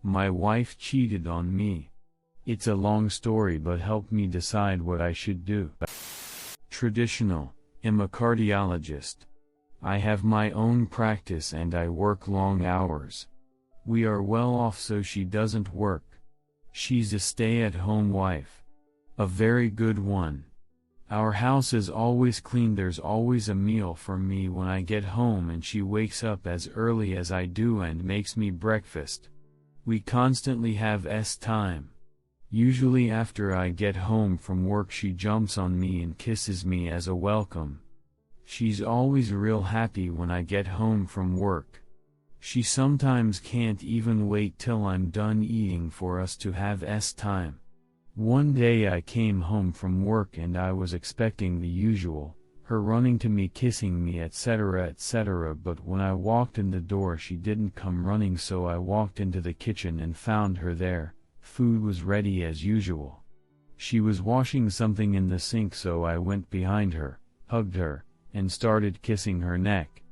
My wife cheated on me. It's a long story, but help me decide what I should do. Traditional. I'm a cardiologist. I have my own practice and I work long hours. We are well off, so she doesn't work. She's a stay-at-home wife. A very good one. Our house is always clean, there's always a meal for me when I get home, and she wakes up as early as I do and makes me breakfast. We constantly have time. Usually after I get home from work she jumps on me and kisses me as a welcome. She's always real happy when I get home from work. She sometimes can't even wait till I'm done eating for us to have time. One day I came home from work and I was expecting the usual, her running to me, kissing me, etc., but when I walked in the door she didn't come running, so I walked into the kitchen and found her there. Food was ready as usual. She was washing something in the sink, so I went behind her, hugged her, and started kissing her neck.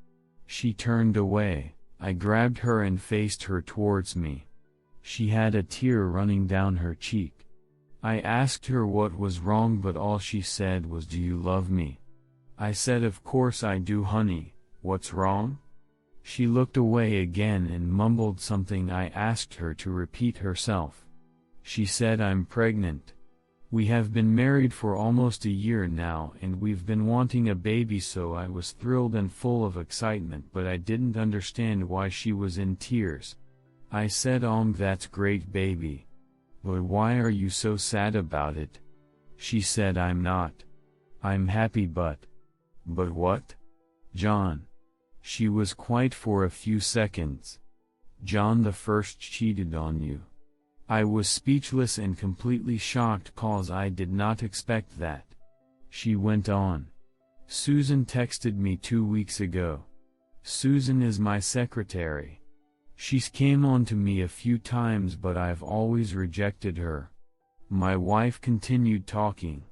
She turned away. I grabbed her and faced her towards me. She had a tear running down her cheek. I asked her what was wrong, but all she said was, "Do you love me?" I said, "Of course I do, honey. What's wrong?" She looked away again and mumbled something. I asked her to repeat herself. She said, "I'm pregnant." We have been married for almost a year now and we've been wanting a baby, so I was thrilled and full of excitement, but I didn't understand why she was in tears. I said, "That's great, baby. But why are you so sad about it?" She said, "I'm not. I'm happy, but..." "But what? John?" She was quiet for a few seconds. "John the first cheated on you." I was speechless and completely shocked, cause I did not expect that. She went on. "Susan texted me 2 weeks ago. Susan is my secretary. She's came on to me a few times, but I've always rejected her." My wife continued talking.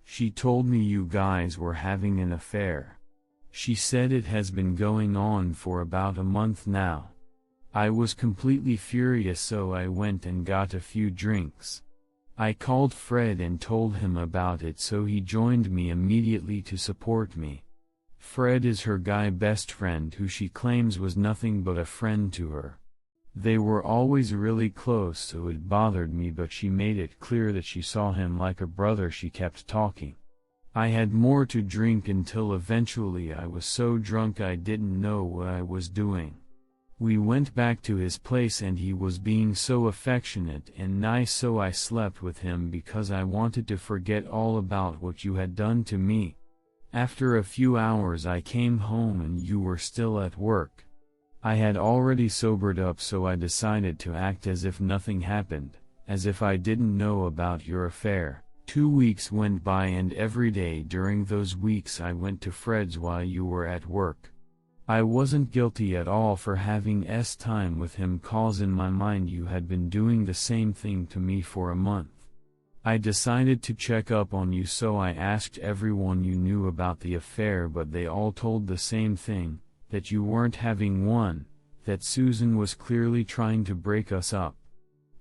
"She told me you guys were having an affair. She said it has been going on for about a month now." I was completely furious, so I went and got a few drinks. I called Fred and told him about it, so he joined me immediately to support me. Fred is her guy best friend, who she claims was nothing but a friend to her. They were always really close, so it bothered me, but she made it clear that she saw him like a brother. She kept talking. I had more to drink until eventually I was so drunk I didn't know what I was doing. We went back to his place and he was being so affectionate and nice, so I slept with him because I wanted to forget all about what you had done to me. After a few hours I came home and you were still at work. I had already sobered up, so I decided to act as if nothing happened, as if I didn't know about your affair. 2 weeks went by and every day during those weeks I went to Fred's while you were at work. I wasn't guilty at all for having time with him, cause in my mind you had been doing the same thing to me for a month. I decided to check up on you, so I asked everyone you knew about the affair, but they all told the same thing, that you weren't having one, that Susan was clearly trying to break us up.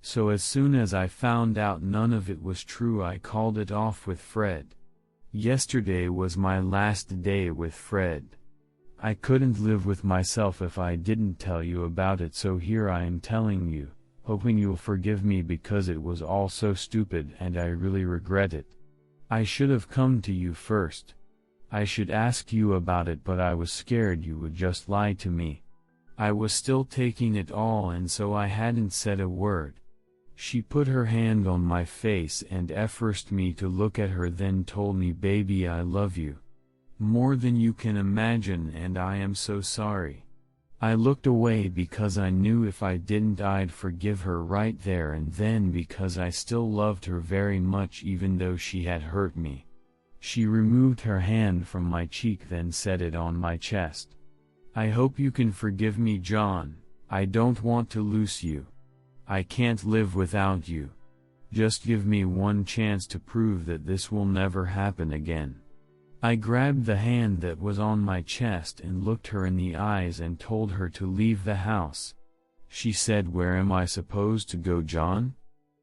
So as soon as I found out none of it was true, I called it off with Fred. Yesterday was my last day with Fred. I couldn't live with myself if I didn't tell you about it, so here I am telling you, hoping you'll forgive me because it was all so stupid and I really regret it. I should have come to you first. I should ask you about it, but I was scared you would just lie to me. I was still taking it all, and so I hadn't said a word. She put her hand on my face and forced me to look at her, then told me, "Baby, I love you more than you can imagine and I am so sorry." I looked away because I knew if I didn't I'd forgive her right there and then, because I still loved her very much even though she had hurt me. She removed her hand from my cheek, then set it on my chest. "I hope you can forgive me, John. I don't want to lose you. I can't live without you. Just give me one chance to prove that this will never happen again." I grabbed the hand that was on my chest and looked her in the eyes and told her to leave the house. She said, "Where am I supposed to go, John?"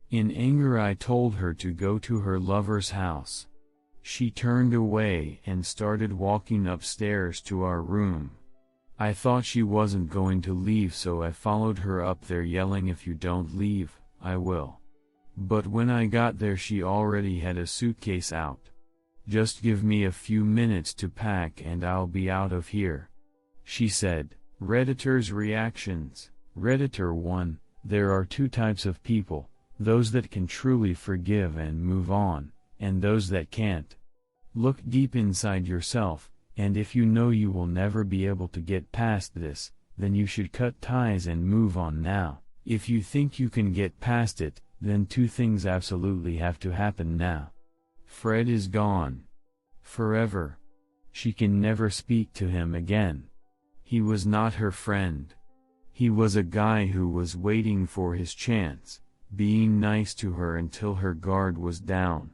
In anger I told her to go to her lover's house. She turned away and started walking upstairs to our room. I thought she wasn't going to leave, so I followed her up there yelling, "If you don't leave, I will." But when I got there she already had a suitcase out. "Just give me a few minutes to pack and I'll be out of here," she said. Redditor's reactions. Redditor 1. There are two types of people, those that can truly forgive and move on, and those that can't. Look deep inside yourself, and if you know you will never be able to get past this, then you should cut ties and move on now. If you think you can get past it, then two things absolutely have to happen now. Fred is gone. Forever. She can never speak to him again. He was not her friend. He was a guy who was waiting for his chance, being nice to her until her guard was down.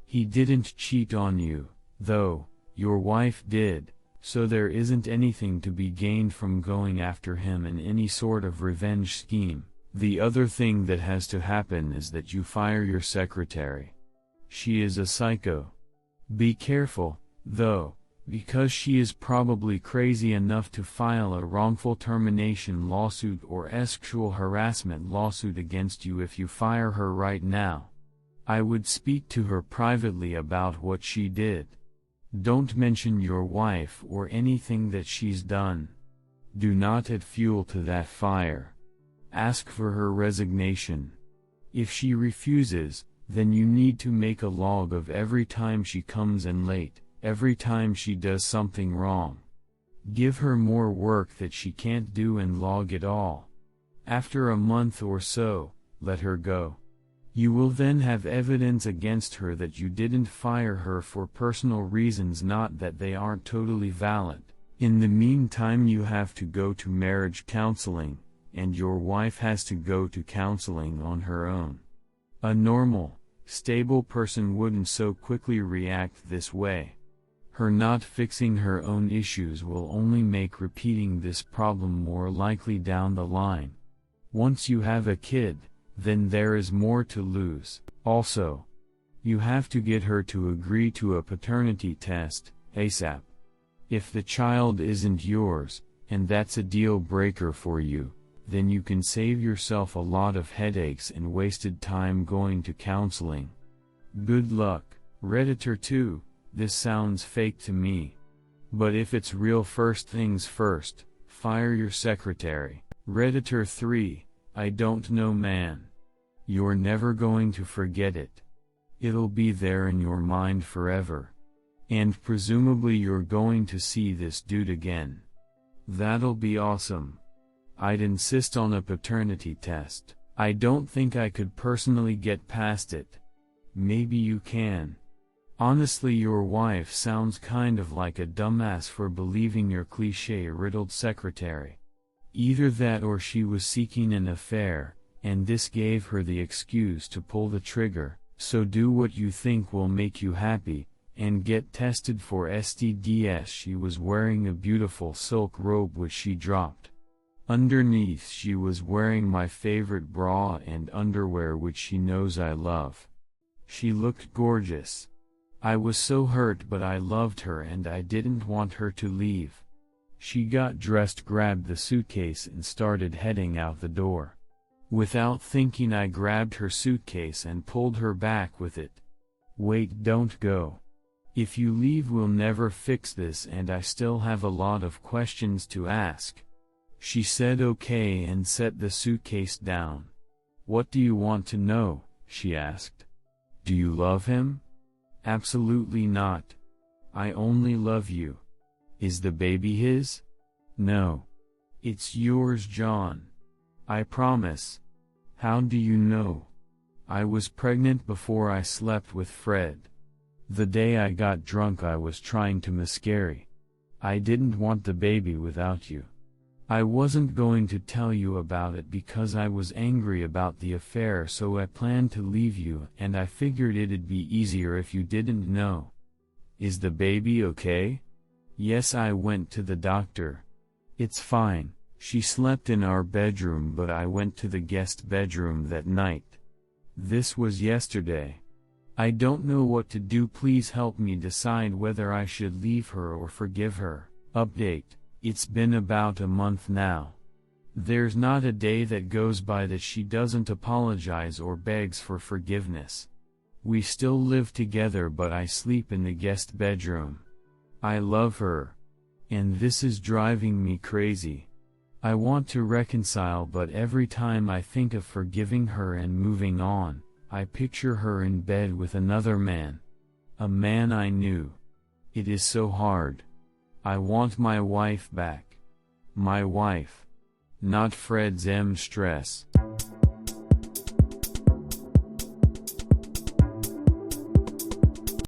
He didn't cheat on you, though, your wife did, so there isn't anything to be gained from going after him in any sort of revenge scheme. The other thing that has to happen is that you fire your secretary. She is a psycho. Be careful, though, because she is probably crazy enough to file a wrongful termination lawsuit or sexual harassment lawsuit against you if you fire her right now. I would speak to her privately about what she did. Don't mention your wife or anything that she's done. Do not add fuel to that fire. Ask for her resignation. If she refuses, then you need to make a log of every time she comes in late, every time she does something wrong. Give her more work that she can't do and log it all. After a month or so, let her go. You will then have evidence against her that you didn't fire her for personal reasons, not that they aren't totally valid. In the meantime, you have to go to marriage counseling, and your wife has to go to counseling on her own. A normal, stable person wouldn't so quickly react this way. Her not fixing her own issues will only make repeating this problem more likely down the line. Once you have a kid, then there is more to lose. Also, you have to get her to agree to a paternity test, ASAP. If the child isn't yours, and that's a deal breaker for you, then you can save yourself a lot of headaches and wasted time going to counseling. Good luck. Redditor 2. This sounds fake to me. But if it's real, first things first, fire your secretary. Redditor 3. I don't know, man. You're never going to forget it. It'll be there in your mind forever. And presumably you're going to see this dude again. That'll be awesome. I'd insist on a paternity test. I don't think I could personally get past it. Maybe you can. Honestly, your wife sounds kind of like a dumbass for believing your cliché-riddled secretary. Either that or she was seeking an affair, and this gave her the excuse to pull the trigger. So do what you think will make you happy, and get tested for STDs. She was wearing a beautiful silk robe which she dropped. Underneath she was wearing my favorite bra and underwear which she knows I love. She looked gorgeous. I was so hurt, but I loved her and I didn't want her to leave. She got dressed, grabbed the suitcase and started heading out the door. Without thinking, I grabbed her suitcase and pulled her back with it. Wait, don't go. If you leave, we'll never fix this and I still have a lot of questions to ask. She said okay and set the suitcase down. What do you want to know? She asked. Do you love him? Absolutely not. I only love you. Is the baby his? No. It's yours, John. I promise. How do you know? I was pregnant before I slept with Fred. The day I got drunk I was trying to miscarry. I didn't want the baby without you. I wasn't going to tell you about it because I was angry about the affair, so I planned to leave you and I figured it'd be easier if you didn't know. Is the baby okay? Yes, I went to the doctor. It's fine, She slept in our bedroom but I went to the guest bedroom that night. This was yesterday. I don't know what to do, please help me decide whether I should leave her or forgive her. Update: it's been about a month now. There's not a day that goes by that she doesn't apologize or begs for forgiveness. We still live together but I sleep in the guest bedroom. I love her. And this is driving me crazy. I want to reconcile but every time I think of forgiving her and moving on, I picture her in bed with another man. A man I knew. It is so hard. I want my wife back. My wife. Not Fred's stress.